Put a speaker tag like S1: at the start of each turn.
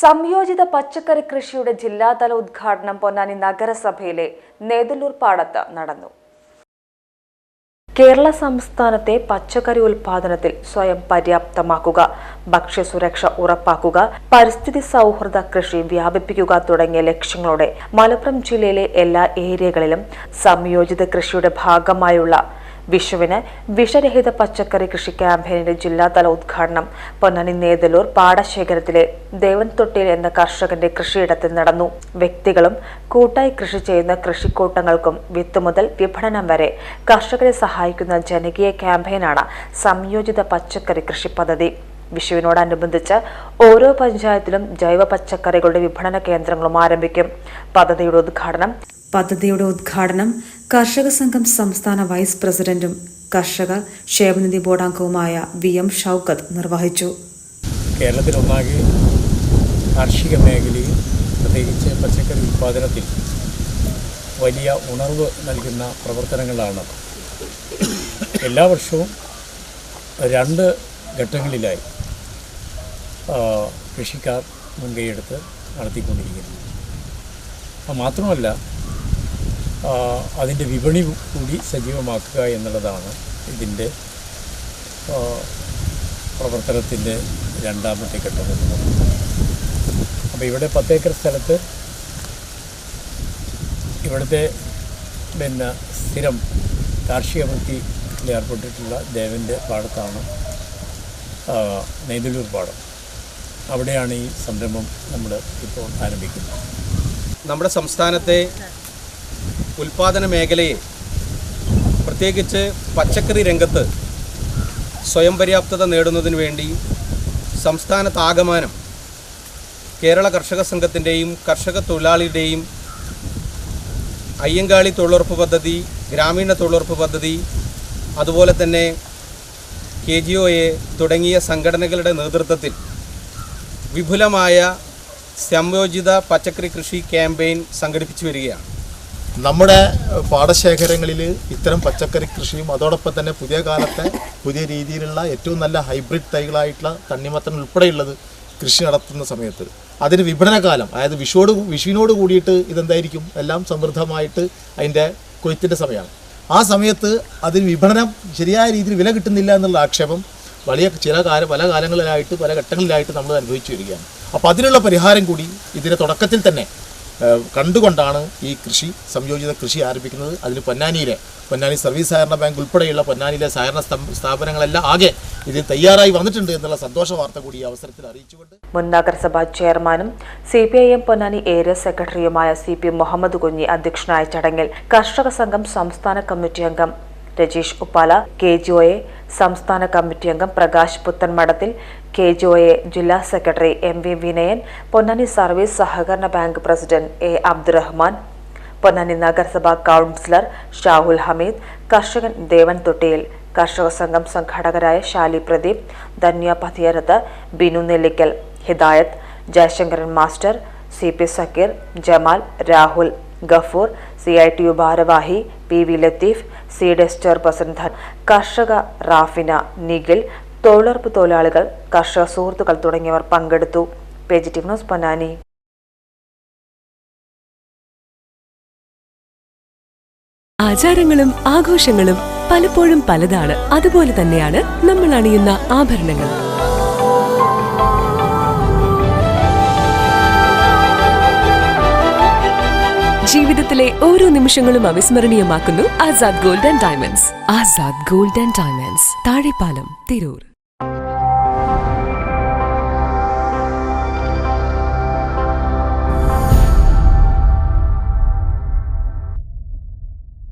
S1: സംയോജിത പച്ചക്കറി കൃഷിയുടെ ജില്ലാതല ഉദ്ഘാടനം പൊന്നാനി നഗരസഭയിലെ നേതലൂർ പാടത്ത് നടന്നു. കേരള സംസ്ഥാനത്തെ പച്ചക്കറി ഉൽപാദനത്തിൽ സ്വയം പര്യാപ്തമാക്കുക, ഭക്ഷ്യസുരക്ഷ ഉറപ്പാക്കുക, പരിസ്ഥിതി സൗഹൃദ കൃഷി വ്യാപിപ്പിക്കുക തുടങ്ങിയ ലക്ഷ്യങ്ങളോടെ മലപ്പുറം ജില്ലയിലെ എല്ലാ ഏരിയകളിലും സംയോജിത കൃഷിയുടെ ഭാഗമായുള്ള വിഷുവിന് വിഷരഹിത പച്ചക്കറി കൃഷി ക്യാമ്പയിനിന്റെ ജില്ലാതല ഉദ്ഘാടനം പൊന്നാനി നേതലൂർ പാടശേഖരത്തിലെ ദേവൻ തൊട്ടിയിൽ എന്ന കർഷകന്റെ കൃഷിയിടത്തിൽ നടന്നു. വ്യക്തികളും കൂട്ടായി കൃഷി ചെയ്യുന്ന കൃഷിക്കൂട്ടങ്ങൾക്കും വിത്ത് മുതൽ വിപണനം വരെ കർഷകരെ സഹായിക്കുന്ന ജനകീയ ക്യാമ്പയിനാണ് സംയോജിത പച്ചക്കറി കൃഷി പദ്ധതി. വിഷുവിനോടനുബന്ധിച്ച് ഓരോ പഞ്ചായത്തിലും ജൈവ പച്ചക്കറികളുടെ വിപണന കേന്ദ്രങ്ങളും ആരംഭിക്കും. പദ്ധതിയുടെ ഉദ്ഘാടനം കർഷക സംഘം സംസ്ഥാന വൈസ് പ്രസിഡന്റും കർഷക ക്ഷേമനിധി ബോർഡ് അംഗവുമായ VM ഷൗക്കത്ത് നിർവഹിച്ചു.
S2: കേരളത്തിലൊന്നാകെ കാർഷിക മേഖലയിൽ പ്രത്യേകിച്ച് പച്ചക്കറി ഉൽപ്പാദനത്തിൽ വലിയ ഉണർവ് നൽകുന്ന പ്രവർത്തനങ്ങളാണ് എല്ലാ വർഷവും 2 ഘട്ടങ്ങളിലായി കൃഷിക്കാർ മുൻകൈയെടുത്ത് നടത്തിക്കൊണ്ടിരിക്കുന്നു. മാത്രമല്ല അതിൻ്റെ വിപണി കൂടി സജീവമാക്കുക എന്നുള്ളതാണ് ഇതിൻ്റെ പ്രവർത്തനത്തിൻ്റെ 2ാമത്തെ ഘട്ടം എന്ന് പറയുന്നത്. അപ്പോൾ ഇവിടെ 10 ഏക്കർ സ്ഥലത്ത് ഇവിടുത്തെ സ്ഥിരം കാർഷിക വൃത്തിയിൽ ഏർപ്പെട്ടിട്ടുള്ള ദേവൻ്റെ പാടത്താണ് നെയ്തലൂർ പാടം. അവിടെയാണ് ഈ സംരംഭം നമ്മൾ ഇപ്പോൾ ആരംഭിക്കുന്നത്.
S3: നമ്മുടെ സംസ്ഥാനത്തെ ഉൽപാദന മേഖലയെ പ്രത്യേകിച്ച് പച്ചക്കറി രംഗത്ത് സ്വയം പര്യാപ്തത നേടുന്നതിന് വേണ്ടി സംസ്ഥാനത്താകമാനം കേരള കർഷക സംഘത്തിൻ്റെയും കർഷക തൊഴിലാളിയുടെയും അയ്യങ്കാളി തൊഴിലുറപ്പ് പദ്ധതി, ഗ്രാമീണ തൊഴിലുറപ്പ് പദ്ധതി, അതുപോലെ തന്നെ KGOA തുടങ്ങിയ സംഘടനകളുടെ നേതൃത്വത്തിൽ വിപുലമായ സംയോജിത പച്ചക്കറി കൃഷി ക്യാമ്പയിൻ സംഘടിപ്പിച്ചു വരികയാണ്.
S4: നമ്മുടെ പാടശേഖരങ്ങളിൽ ഇത്തരം പച്ചക്കറി കൃഷിയും അതോടൊപ്പം തന്നെ പുതിയ കാലത്തെ പുതിയ രീതിയിലുള്ള ഏറ്റവും നല്ല ഹൈബ്രിഡ് തൈകളായിട്ടുള്ള തണ്ണിമത്തൻ ഉൾപ്പെടെയുള്ളത് കൃഷി നടത്തുന്ന സമയത്ത് അതിന് വിപണനകാലം, അതായത് വിഷുവിനോട് കൂടിയിട്ട് ഇതെന്തായിരിക്കും എല്ലാം സമൃദ്ധമായിട്ട് അതിൻ്റെ കൊയ്ത്തിൻ്റെ സമയമാണ്. ആ സമയത്ത് അതിന് വിപണനം ശരിയായ രീതിയിൽ വില കിട്ടുന്നില്ല എന്നുള്ള ആക്ഷേപം പല കാലങ്ങളിലായിട്ട് പല ഘട്ടങ്ങളിലായിട്ട് നമ്മൾ അനുഭവിച്ചു വരികയാണ്. അപ്പോൾ അതിനുള്ള പരിഹാരം കൂടി ഇതിൻ്റെ തുടക്കത്തിൽ തന്നെ കണ്ടുകൊണ്ടാണ് ഈ സംയോജിത കൃഷി ആരംഭിക്കുന്നത്. അതിന് പൊന്നാനി സർവീസ് സഹകരണ ബാങ്ക് ഉൾപ്പെടെയുള്ള പൊന്നാനിയിലെ സഹകരണ സ്ഥാപനങ്ങളെല്ലാം ആകെ ഇതിൽ തയ്യാറായി വന്നിട്ടുണ്ട് എന്നുള്ള സന്തോഷ വാർത്ത കൂടി ഈ അവസരത്തിൽ അറിയിച്ചുകൊണ്ട്
S1: മുൻ നഗരസഭാ ചെയർമാനും CPIM പൊന്നാനി ഏരിയ സെക്രട്ടറിയുമായ CP മുഹമ്മദ് കുഞ്ഞി അധ്യക്ഷനായ ചടങ്ങിൽ കർഷക സംഘം സംസ്ഥാന കമ്മിറ്റി അംഗം രജീഷ് ഉപ്പാല, KGOA സംസ്ഥാന കമ്മിറ്റി അംഗം പ്രകാശ് പുത്തൻമഠത്തിൽ, KGOA ജില്ലാ secretary MV Vinayan, Ponnani service സഹകരണ bank president A Abdurahman, Ponnani നഗരസഭാ കൗൺസിലർ ഷാഹുൽ ഹമീദ്, കർഷകൻ ദേവൻ തൊട്ടിയിൽ, കർഷക സംഘം സംഘാടകരായ Shali Pradeep, Dhanya പതിയരത്ത്, Binu Nellikkal, Hidayath, Jayasankaran master, CP Zakir, Jamal, Rahul, Gafoor, CITU ഭാരവാഹി PV ലത്തീഫ്, CDS ചെയർപേഴ്സൺ കർഷക റാഫിന, നിഖിൽ, തൊഴിലുറപ്പ് തൊഴിലാളികൾ, കർഷക സുഹൃത്തുക്കൾ തുടങ്ങിയവർ പങ്കെടുത്തു. PGTV news Ponnani.
S5: ആചാരങ്ങളും ആഘോഷങ്ങളും പലപ്പോഴും പലതാണ്. അതുപോലെ തന്നെയാണ് നമ്മൾ അണിയുന്ന ആഭരണങ്ങൾ. ജീവിതത്തിലെ ഓരോ നിമിഷങ്ങളും അവിസ്മരണീയമാക്കുന്നു Azad gold and diamonds. Azad gold and diamonds, Thazhepalam, Tirur.